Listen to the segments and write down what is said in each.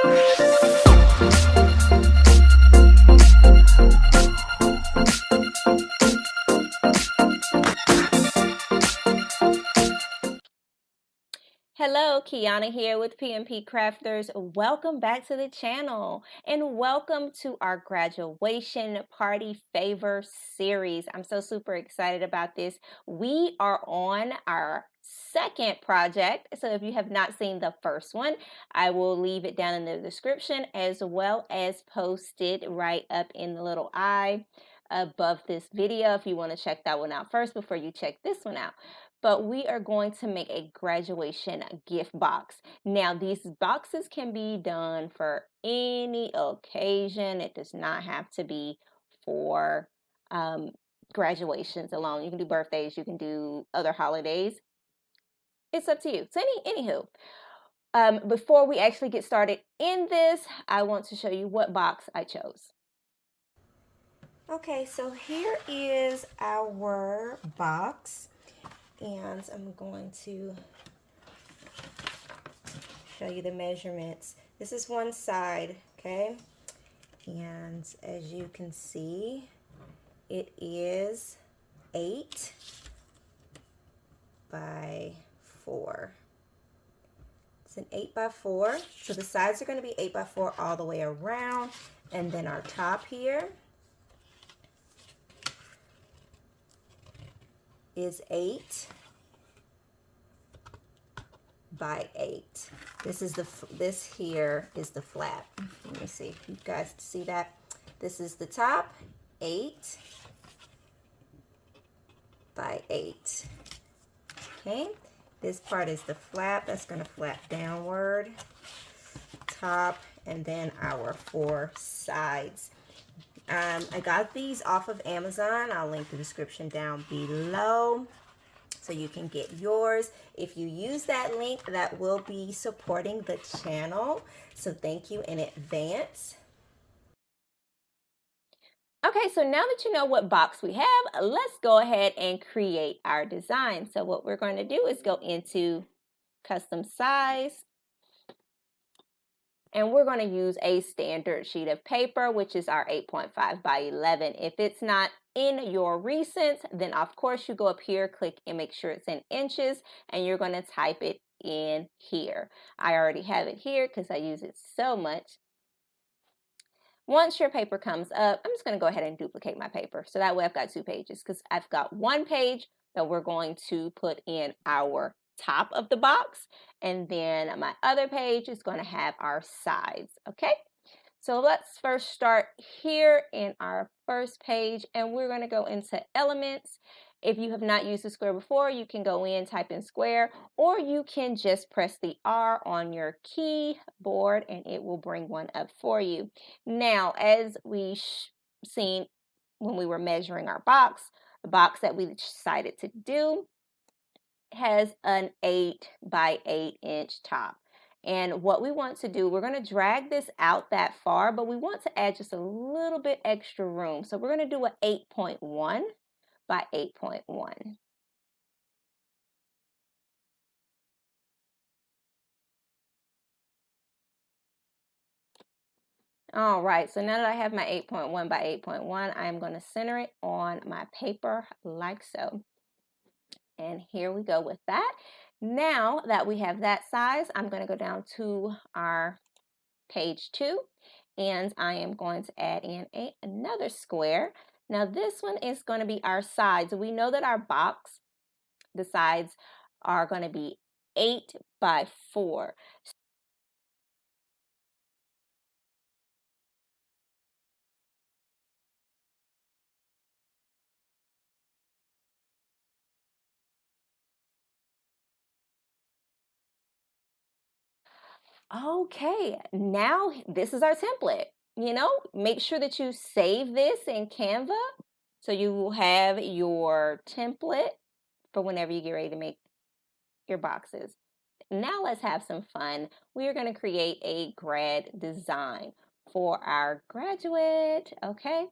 Hello, Kiana here with PMP Crafters. Welcome back to the channel and welcome to our graduation party favor series. I'm so super excited about this. We are on our second project, so if you have not seen the first one, I will leave it down in the description as well as post it right up in the little eye above this video if you want to check that one out first before you check this one out. But we are going to make a graduation gift box. Now, these boxes can be done for any occasion. It does not have to be for graduations alone. You can do birthdays, you can do other holidays. It's up to you. So anywho, before we actually get started in this, I want to show you what box I chose. Okay, so here is our box. And I'm going to show you the measurements. This is one side, okay? And as you can see, it is 8 by 4. It's an 8 by 4. So the sides are going to be 8 by 4 all the way around. And then our top here is 8 by 8. This here is the flap. Let me see if you guys see that. This is the top, 8 by 8. Okay, this part is the flap. That's going to flap downward, top, and then our 4 sides. I got these off of Amazon. I'll link the description down below so you can get yours. If you use that link, that will be supporting the channel. So thank you in advance. Okay, so now that you know what box we have, let's go ahead and create our design. So what we're going to do is go into custom size. And we're going to use a standard sheet of paper, which is our 8.5 by 11. If it's not in your recents, then of course you go up here, click and make sure it's in inches, and you're going to type it in here. I already have it here because I use it so much. Once your paper comes up, I'm just going to go ahead and duplicate my paper. So that way I've got 2 pages because I've got one page that we're going to put in our top of the box, and then my other page is going to have our sides. Okay, so let's first start here in our first page, and we're going to go into elements. If you have not used the square before, you can go in, type in square, or you can just press the R on your keyboard and it will bring one up for you. Now, as we seen when we were measuring our box, the box that we decided to do has an 8 by 8 inch top. And what we want to do, we're going to drag this out that far, but we want to add just a little bit extra room. So we're going to do an 8.1 by 8.1. All right, so now that I have my 8.1 by 8.1, I'm going to center it on my paper like so. And here we go with that. Now that we have that size, I'm going to go down to our page 2, and I am going to add in another square. Now this one is going to be our sides. We know that our box, the sides are going to be 8 by 4. Okay, now this is our template. You know, make sure that you save this in Canva so you will have your template for whenever you get ready to make your boxes. Now let's have some fun. We are going to create a grad design for our graduate, okay?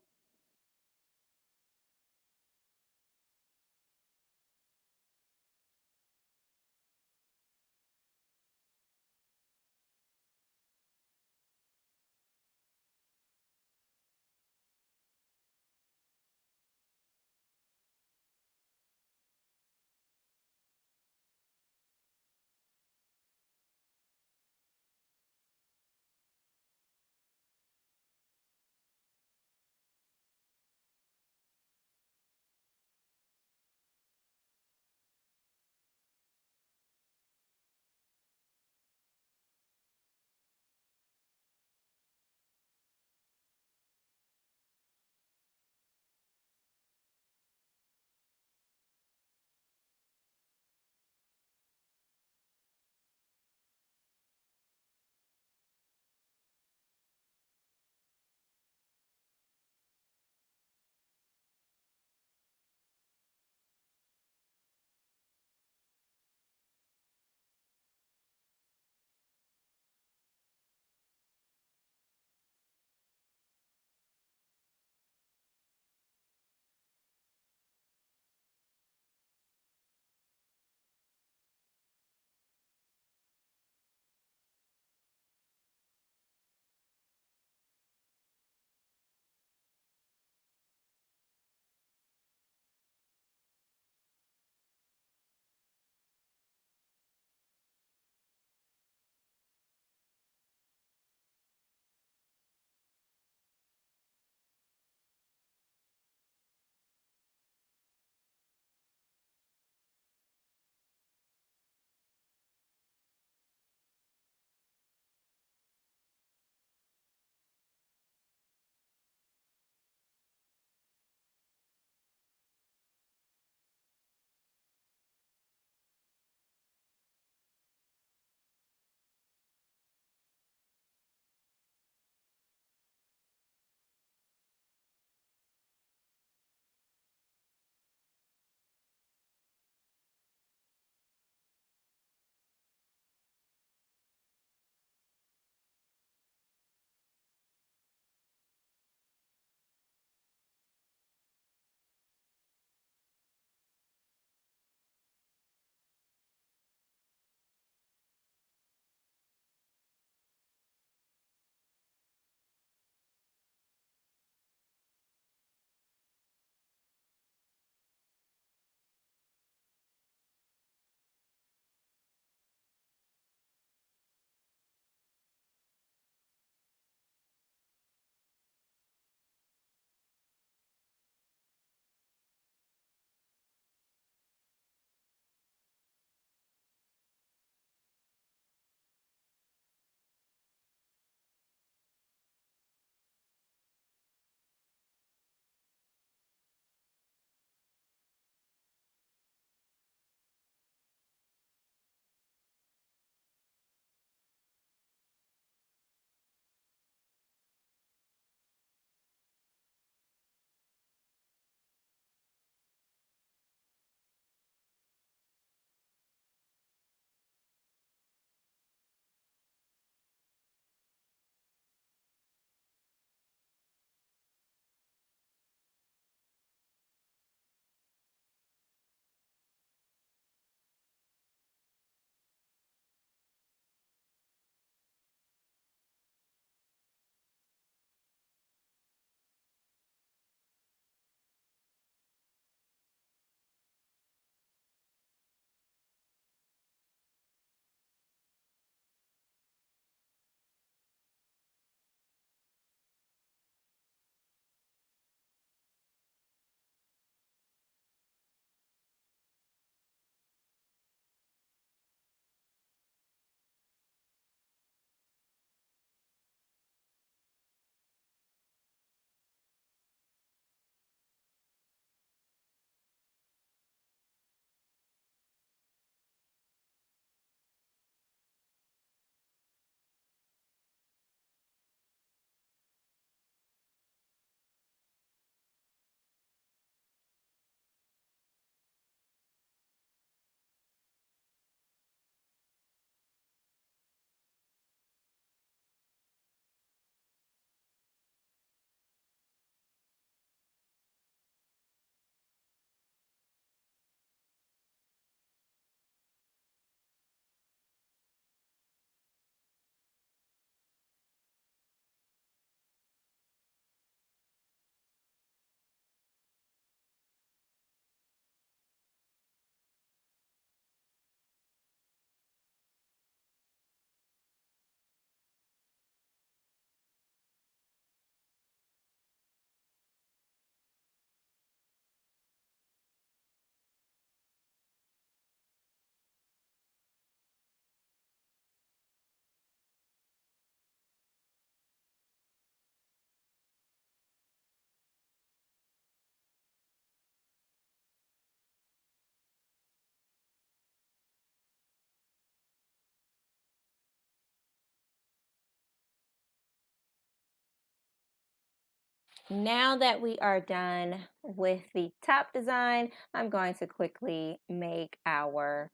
Now that we are done with the top design, I'm going to quickly make our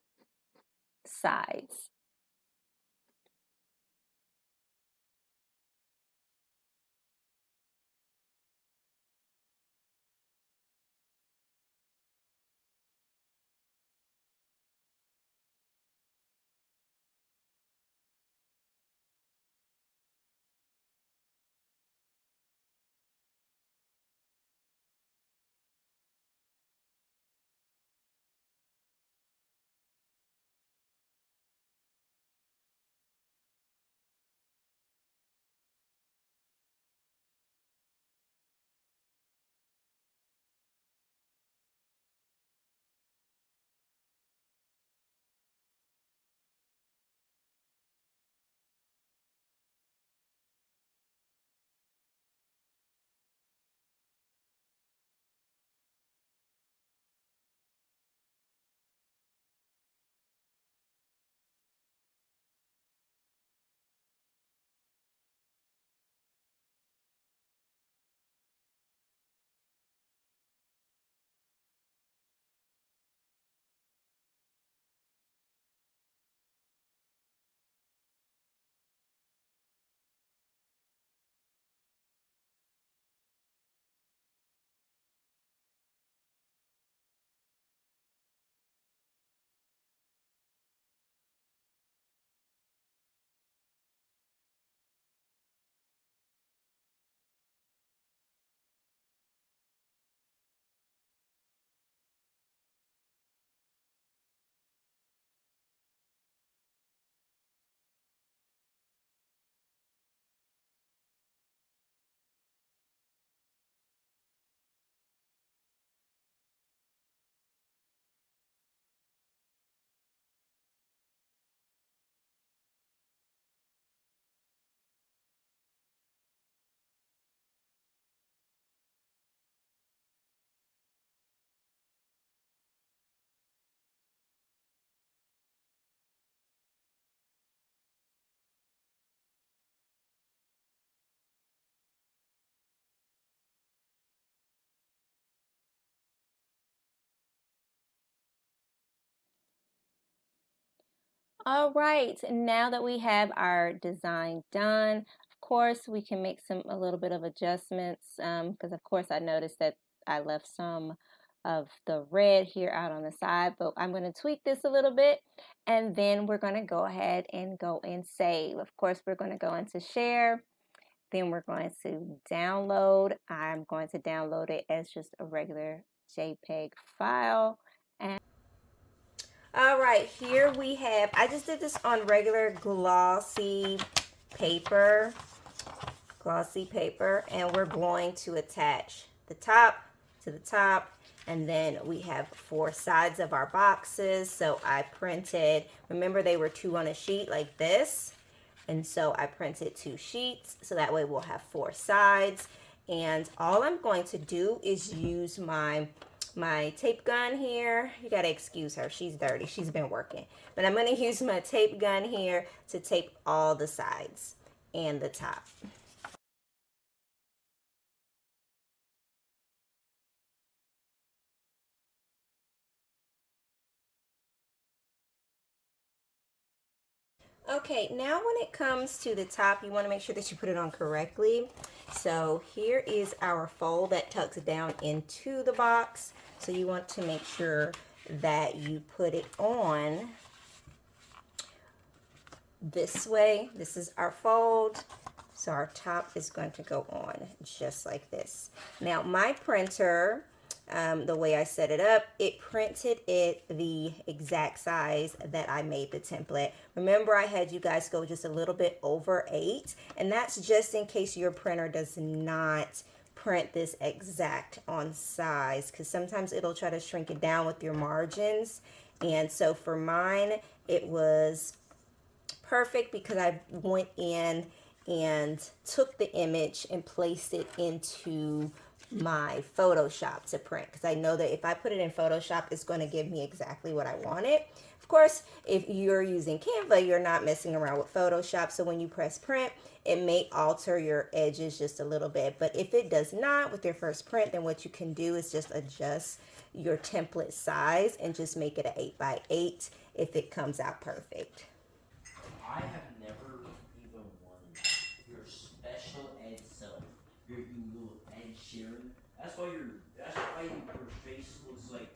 sides. All right, now that we have our design done, of course, we can make a little bit of adjustments because of course I noticed that I left some of the red here out on the side, but I'm going to tweak this a little bit and then we're going to go ahead and go and save. Of course, we're going to go into share, then we're going to download. I'm going to download it as just a regular JPEG file. And all right, here we have, I just did this on regular paper, glossy paper, and we're going to attach the top to the top, and then we have 4 sides of our boxes. So I printed, remember they were 2 on a sheet like this, and so I printed 2 sheets, so that way we'll have 4 sides. And all I'm going to do is use my tape gun here. You gotta excuse her, she's dirty, she's been working. But I'm gonna use my tape gun here to tape all the sides and the top. Okay, now when it comes to the top, you want to make sure that you put it on correctly. So here is our fold that tucks down into the box. So you want to make sure that you put it on this way. This is our fold. So our top is going to go on just like this. Now my printer, the way I set it up, it printed it the exact size that I made the template. Remember, I had you guys go just a little bit over 8, and that's just in case your printer does not print this exact on size, because sometimes it'll try to shrink it down with your margins. And so for mine, it was perfect because I went in and took the image and placed it into my Photoshop to print, because I know that if I put it in Photoshop, it's going to give me exactly what I wanted. Of course, if you're using Canva, you're not messing around with Photoshop, so when you press print, it may alter your edges just a little bit. But if it does not with your first print, then what you can do is just adjust your template size and just make it an 8x8 if it comes out perfect. I have never even wanted your special ed self, your little Ed Sheeran. That's why your face looks like